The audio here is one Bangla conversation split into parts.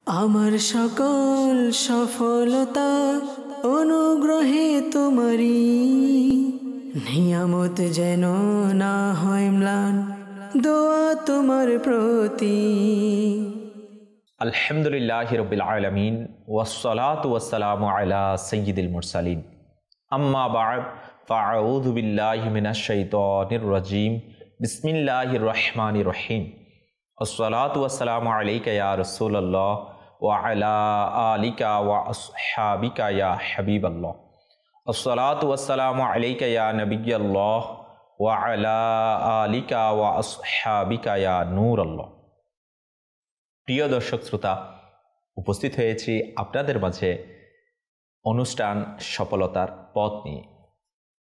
আমার সকল সফলতা অনুগ্রহে তোমারি, নিয়ামত যেন না হয় ম্লান, দোয়া তোমার প্রতি। আলহামদুলিল্লাহি রাব্বিল আলামিন ওয়াসসালাতু ওয়াসসালামু আলা সাইয়্যিদিল মুরসালিন, আম্মা বা'দ, ফাআউযু বিল্লাহি মিনাশ শাইতানির রাজীম, বিসমিল্লাহির রহমানির রহিম। আসসালাতু ওয়াসসালামু আলাইকা ইয়া রাসূলুল্লাহ ওয়া আলা আলিকা ওয়া আসহাবিকা ইয়া হাবিবাল্লাহ। আসসালাতু ওয়াসসালামু আলাইকা ইয়া নবিয়্যাল্লাহ ওয়া আলা আলিকা ওয়া আসহাবিকা ইয়া নূরাল্লাহ। প্রিয় দর্শক শ্রোতা, উপস্থিত হয়েছি আপনাদের মাঝে অনুষ্ঠান সফলতার পথ নিয়ে।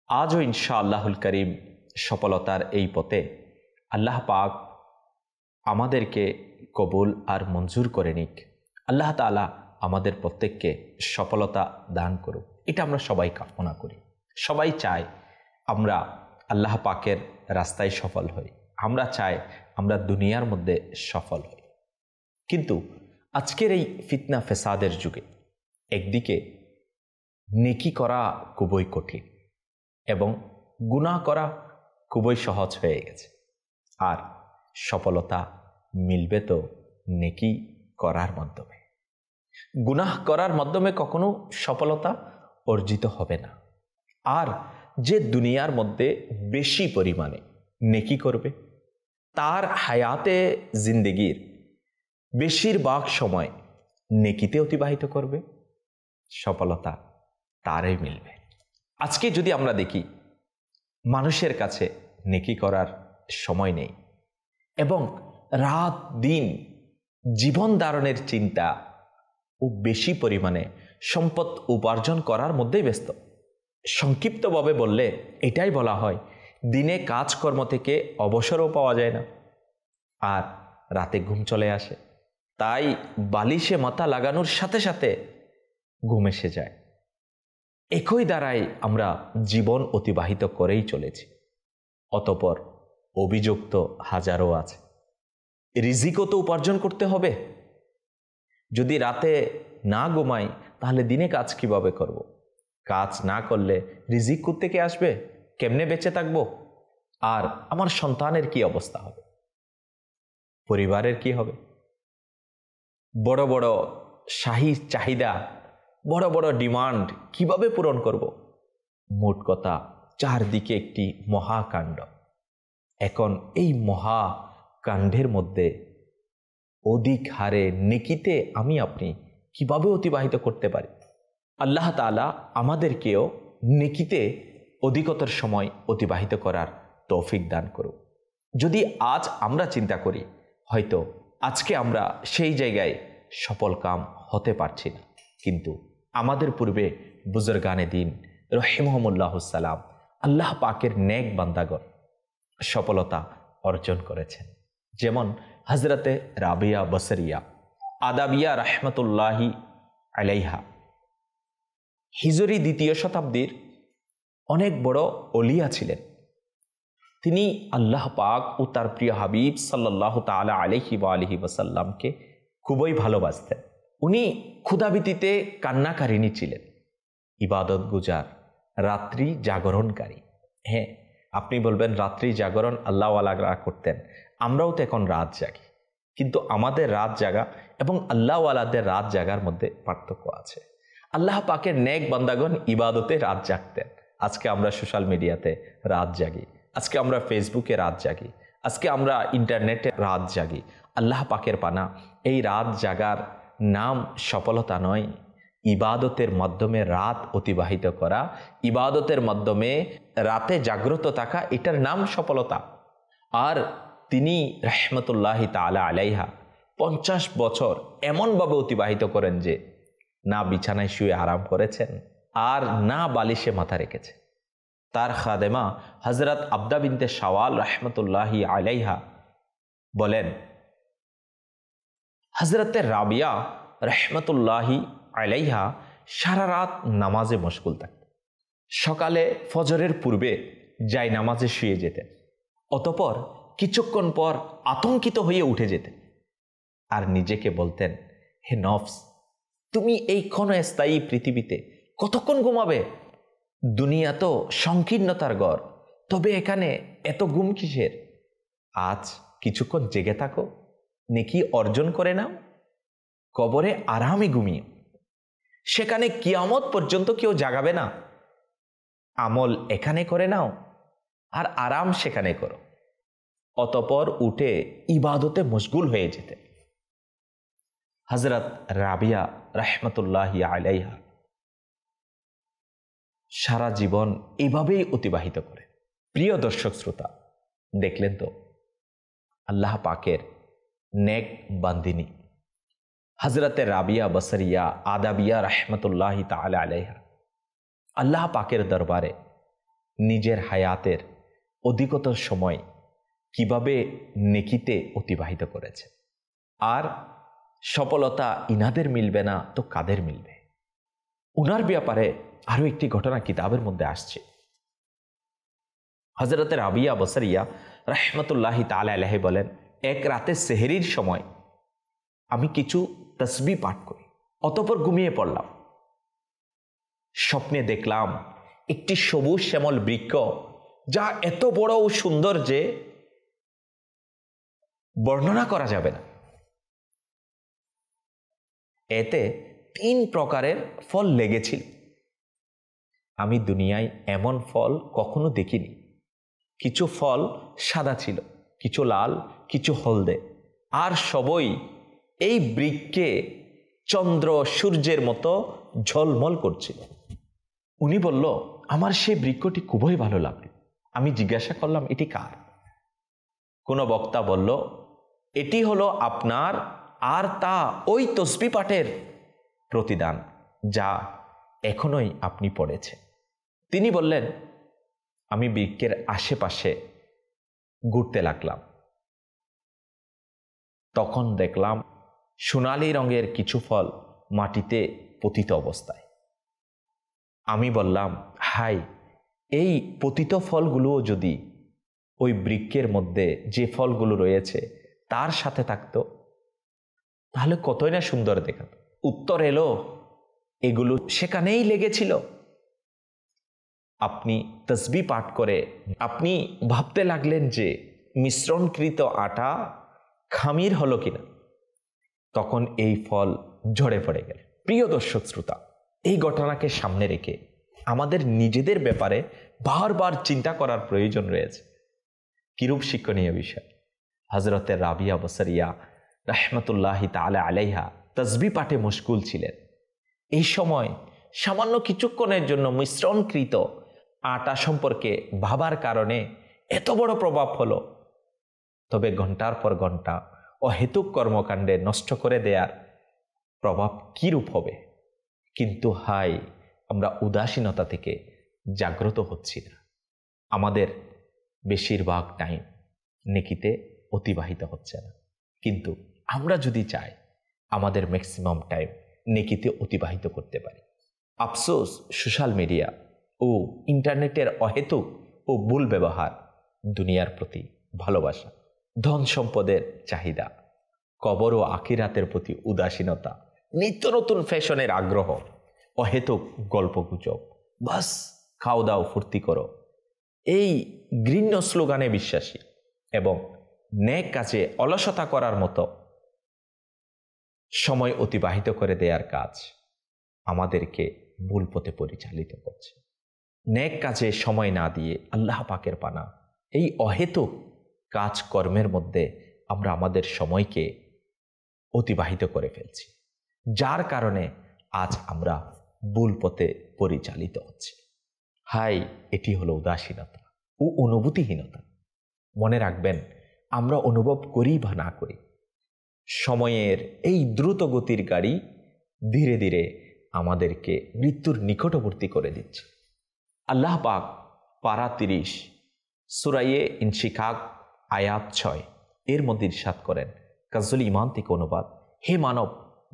আজও ইনশাআল্লাহুল করিম সফলতার এই পথে আল্লাহ পাক আমাদেরকে কবুল আর মঞ্জুর করে নিক। আল্লাহ তাআলা আমাদের প্রত্যেককে সফলতা দান করুক, এটা আমরা সবাই কামনা করি। সবাই চায় আমরা আল্লাহ পাকের রাস্তায় সফল হই, আমরা চাই আমরা দুনিয়ার মধ্যে সফল হই। কিন্তু আজকের এই ফিতনা ফেসাদের যুগে একদিকে নেকি করা খুবই কঠিন এবং গুনাহ করা খুবই সহজ হয়ে গেছে। আর সফলতা মিলবে তো নেকি করার মাধ্যমে। গুনাহ করার মাধ্যমে কখনো সফলতা অর্জিত হবে না। আর যে দুনিয়ার মধ্যে বেশি পরিমাণে নেকি করবে, তার হায়াতে জিন্দেগির বেশিরভাগ সময় নেকিতে অতিবাহিত করবে, সফলতা তারই মিলবে। আজকে যদি আমরা দেখি মানুষের কাছে নেকি করার সময় নেই এবং রাত দিন জীবন ধারণের চিন্তা ও বেশি পরিমাণে সম্পদ উপার্জন করার মধ্যেই ব্যস্ত। সংক্ষিপ্তভাবে বললে এটাই বলা হয়, দিনে কাজকর্ম থেকে অবসরও পাওয়া যায় না আর রাতে ঘুম চলে আসে। তাই বালিশে মাথা লাগানোর সাথে সাথে ঘুম এসে যায়। একই দ্বারাই আমরা জীবন অতিবাহিত করেই চলেছি। অতঃপর অভিযোগ তো হাজারো আছে। রিজিকও তো উপার্জন করতে হবে। যদি রাতে না ঘুমাই তাহলে দিনে কাজ কিভাবে করব? কাজ না করলে রিজিক কোত্থেকে আসবে? কেমনে বেঁচে থাকবো? আর আমার সন্তানের কি অবস্থা হবে? পরিবারের কি হবে? বড় বড় শাহী চাহিদা, বড় বড় ডিমান্ড কিভাবে পূরণ করব? মোট কথা, চারদিকে একটি মহাকাণ্ড। এখন এই মহাকাণ্ডের মধ্যে অধিক হারে নেকিতে আমি আপনি কিভাবে অতিবাহিত করতে পারি? আল্লাহ তাআলা আমাদেরকেও নেকিতে অধিকতর সময় অতিবাহিত করার তৌফিক দান করুক। যদি আজ আমরা চিন্তা করি, হয়তো আজকে আমরা সেই জায়গায় সফল কাম হতে পারছি না, কিন্তু আমাদের পূর্বে বুজুর্গানে দিন রহিমহুমুল্লাহুস সালাম, আল্লাহ পাকের নেক বান্দাগণ সফলতা অর্জন করেছেন। যেমন হযরতে রাবিয়া বসরিয়া আদাবিয়া রাহমাতুল্লাহি আলাইহা, হিজরি 2য় শতাব্দীর অনেক বড় ওলিয়া ছিলেন। তিনি আল্লাহ পাক ও তার প্রিয় হাবিব সাল্লাল্লাহু তাআলা আলাইহি ওয়া আলিহি ওয়াসাল্লামকে খুবই ভালোবাসতেন। উনি ক্ষুধাভীতিতে কান্নাকারিণী ছিলেন, ইবাদত গুজার, রাত্রি জাগরণকারী। হ্যাঁ, আপনি বলবেন রাত্রি জাগরণ আল্লাহওয়ালারা করতেন, আমরাও তো এখন রাত জাগি, কিন্তু আমাদের রাত জাগা এবং আল্লাহওয়ালাদের রাত জাগার মধ্যে পার্থক্য আছে। আল্লাহ পাকের নেক বান্দাগণ ইবাদতে রাত জাগতেন। আজকে আমরা সোশ্যাল মিডিয়াতে রাত জাগি, আজকে আমরা ফেসবুকে রাত জাগি, আজকে আমরা ইন্টারনেটে রাত জাগি। আল্লাহ পাকের পানা, এই রাত জাগার নাম সফলতা নয়। ইবাদতের মাধ্যমে রাত অতিবাহিত করা, ইবাদতের মাধ্যমে রাতে জাগ্রত থাকা, এটার নাম সফলতা। আর তিনি রহমতুল্লাহি তাআলা আলাইহা 50 বছর এমনভাবে অতিবাহিত করেন যে না বিছানায় শুয়ে আরাম করেছেন আর না বালিশে মাথা রেখেছে। তার খাদেমা হযরত আবদা বিনতে শাওয়াল রহমতুল্লাহি আলাইহা বলেন, হযরতে রাবিয়া রহমতুল্লাহি আলাইহা সারা রাত নামাজে মশগুল থাকতেন। সকালে ফজরের পূর্বে যাই নামাজে শুয়ে যেতেন, অতঃপর কিছুক্ষণ পর আতঙ্কিত হয়ে উঠে যেতেন আর নিজেকে বলতেন, হে নফস, তুমি এই ক্ষণস্থায়ী পৃথিবীতে কতক্ষণ ঘুমাবে? দুনিয়া তো সংকীর্ণতার ঘর, তবে এখানে এত ঘুম কিসের? আজ কিছুক্ষণ জেগে থাকো, নেকি অর্জন করে নাও, কবরে আরামে ঘুমিয়ে। সেখানে কিয়ামত পর্যন্ত কেউ জাগাবে না। আমল এখানে করে নাও আর আরাম সেখানে করো, অতঃপর উঠে ইবাদতে মশগুল হয়ে যেতে। হযরত রাবিয়া রাহমাতুল্লাহি আলাইহা সারা জীবন এভাবেই অতিবাহিত করে। প্রিয় দর্শক শ্রোতা, দেখলেন তো আল্লাহ পাকের নেক বান্দিনী হযরতে রাবিয়া বসরিয়া আদাবিয়া রাহমাতুল্লাহি তাআলা আলাইহা আল্লাহ পাকের দরবারে নিজের হায়াতের অধিকতর সময় কিভাবে নেকিতে অতিবাহিত করেছে। আর সফলতা ইনাদের মিলবে না তো কাদের মিলবে? উনার ব্যাপারে আরো একটি ঘটনা কিতাবের মধ্যে আসছে। হযরতে রাবিয়া বসরিয়া রাহমাতুল্লাহি তাআলা আলাইহি বলেন, এক রাতে সেহরির সময় আমি কিছু তাসবিহ পাঠ করি, অতঃপর ঘুমিয়ে পড়লাম। স্বপ্নে দেখলাম একটি সবুজ শ্যামল বৃক্ষ, যা এত বড় ও সুন্দর যে বর্ণনা করা যাবে না। এতে 3 প্রকারের ফল লেগেছিল। আমি দুনিয়ায় এমন ফল কখনো দেখিনি। কিছু ফল সাদা ছিল, কিছু লাল, কিছু হলদে, আর সবই এই বৃক্ষে চন্দ্র সূর্যের মতো ঝলমল করছিল। উনি বলল, আমার সেই বৃক্ষটি খুবই ভালো লাগলো। আমি জিজ্ঞাসা করলাম, এটি কার? কোনো বক্তা বলল, এটি হলো আপনার, আর তা ওই তসবিহ পাঠের প্রতিদান যা এখনোই আপনি পড়েছেন। তিনি বললেন, আমি বৃক্ষের আশেপাশে ঘুরতে লাগলাম। তখন দেখলাম সোনালী রঙের কিছু ফল মাটিতে পতিত অবস্থায়। আমি বললাম, হাই, এই পতিত ফলগুলোও যদি ওই বৃক্ষের মধ্যে যে ফলগুলো রয়েছে তার সাথে থাকতো, তাহলে কতই না সুন্দর দেখাতো। উত্তর এলো, এগুলো সেখানেই লেগেছিল। আপনি তাসবিহ পাঠ করে আপনি ভাবতে লাগলেন যে মিশ্রণকৃত আটা খামির হলো কিনা, তখন এই ফল ঝরে পড়ে গেল। প্রিয় দর্শক শ্রোতা, এই ঘটনাকে সামনে রেখে আমাদের নিজেদের ব্যাপারে বারবার চিন্তা করার প্রয়োজন রয়েছে। কিরূপ শিক্ষণীয় বিষয়? হযরতে রাবিয়া বসরিয়া রাহমাতুল্লাহি তাআলা আলাইহা তাসবিহ পাঠে মশগুল ছিলেন। এই সময় সামান্য কিছুক্ষণের জন্য মিশ্রণকৃত আটা সম্পর্কে ভাবার কারণে এত বড় প্রভাব হলো। তবে ঘন্টার পর ঘন্টা অহেতুক কর্মকাণ্ডে নষ্ট করে দেয়ার প্রভাব কিরূপ হবে? কিন্তু হাই, আমরা উদাসীনতা থেকে জাগ্রত হচ্ছি না। আমাদের বেশিরভাগ টাইম নেকিতে অতিবাহিত হচ্ছে না। কিন্তু আমরা যদি চাই, আমাদের ম্যাক্সিমাম টাইম নেকিতে অতিবাহিত করতে পারি। আফসোস, সোশ্যাল মিডিয়া ও ইন্টারনেটের অহেতুক ও ভুল ব্যবহার, দুনিয়ার প্রতি ভালোবাসা, ধন সম্পদের চাহিদা, কবর ও আখিরাতের প্রতি উদাসীনতা, নিত্য নতুন ফ্যাশনের আগ্রহ, অহেতুক গল্পগুজব, বাস খাও দাও ফুর্তি করো, এই ঘৃণ্য স্লোগানে বিশ্বাসী এবং নেক কাজে অলসতা করার মতো সময় অতিবাহিত করে দেওয়ার কাজ আমাদেরকে ভুল পথে পরিচালিত করছে। নেক কাজে সময় না দিয়ে আল্লাহ পাকের পানা এই অহেতুক কাজকর্মের মধ্যে আমরা আমাদের সময়কে অতিবাহিত করে ফেলছি, যার কারণে আজ আমরা ভুল পথে পরিচালিত হচ্ছি। হাই, এটি হলো উদাসীনতা ও অনুভূতিহীনতা। মনে রাখবেন, আমরা অনুভব করি বা না করি, সময়ের এই দ্রুত গতির গাড়ি ধীরে ধীরে আমাদেরকে মৃত্যুর নিকটবর্তী করে দিচ্ছে। আল্লাহ পাক পারা 30 সূরায়ে ইনশিকাক আয়াত 6 এর মধ্যে ইরশাদ করেন, কাজুল ইমান থেকে অনুবাদ, হে মানব,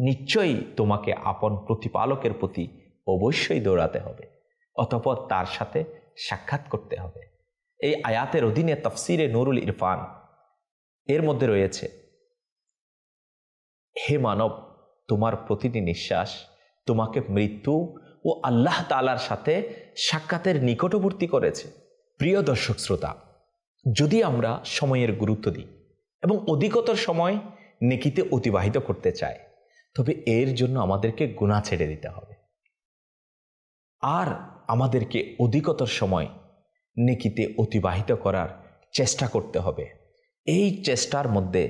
নিশ্চয়ই তোমাকে আপন প্রতিপালকের প্রতি অবশ্যই দৌড়াতে হবে, অতঃপর তার সাথে সাক্ষাৎ করতে হবে। এই আয়াতের অধীনে তাফসিরে নুরুল ইরফান এর মধ্যে রয়েছে, হে মানব, তোমার প্রতিটি নিঃশ্বাস তোমাকে মৃত্যু ও আল্লাহ তাআলার সাথে সাক্ষাতের নিকটবর্তী করেছে। প্রিয় দর্শক শ্রোতা, যদি আমরা সময়ের গুরুত্ব দিই এবং অধিকতর সময় নেকিতে অতিবাহিত করতে চাই, তবে এর জন্য আমাদেরকে গুনাহ ছেড়ে দিতে হবে আর আমাদেরকে অধিকতর সময় নেকিতে অতিবাহিত করার চেষ্টা করতে হবে। এই চেষ্টার মধ্যে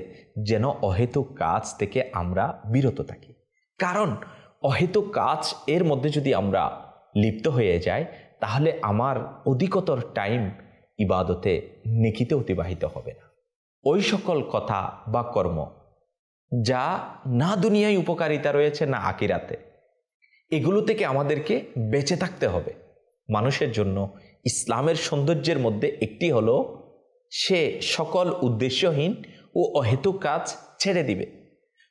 যেন অহেতুক কাজ থেকে আমরা বিরত থাকি, কারণ অহেতুক কাজ এর মধ্যে যদি আমরা লিপ্ত হয়ে যাই, তাহলে আমার অধিকতর টাইম ইবাদতে নেকিতে অতিবাহিত হবে না। ওই সকল কথা বা কর্ম যা না দুনিয়ায় উপকারিতা রয়েছে না আখিরাতে, এগুলো থেকে আমাদেরকে বেঁচে থাকতে হবে। মানুষের জন্য ইসলামের সৌন্দর্যের মধ্যে একটি হলো সে সকল উদ্দেশ্যহীন ও অহেতুক কাজ ছেড়ে দিবে।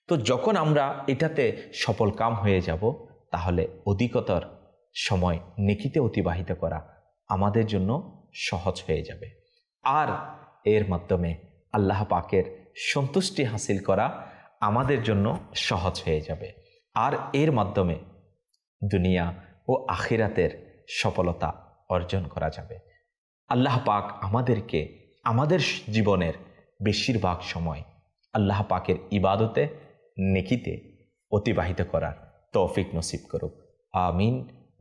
তো যখন আমরা এটাতে সফল কাম হয়ে যাব, তাহলে অধিকতর সময় নেকিতে অতিবাহিত করা আমাদের জন্য সহজ হয়ে যাবে আর এর মাধ্যমে আল্লাহ পাকের সন্তুষ্টি হাসিল করা আমাদের জন্য সহজ হয়ে যাবে আর এর মাধ্যমে দুনিয়া ও আখিরাতের সফলতা অর্জন করা যাবে। আল্লাহ পাক আমাদেরকে আমাদের জীবনের বেশিরভাগ সময় আল্লাহ পাকের ইবাদতে নেকিতে অতিবাহিত করার তৌফিক নসিব করুক। আমিন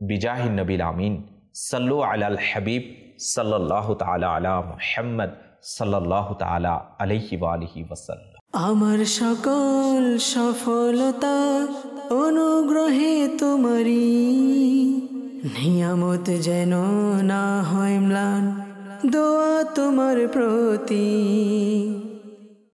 বিজাহিন নবিল আমিন। সাল্লু আলাল হাবিব সাল্লাল্লাহু তাআলা আলা মুহাম্মদ সাল্লাল্লাহু তাআলা আলাইহি ওয়া আলিহি ওয়াসাল্লাম। আমার সকল সফলতা অনুগ্রহে তোমারি, নিয়ামত যেন না হয় ম্লান, দোয়া তোমার প্রতি।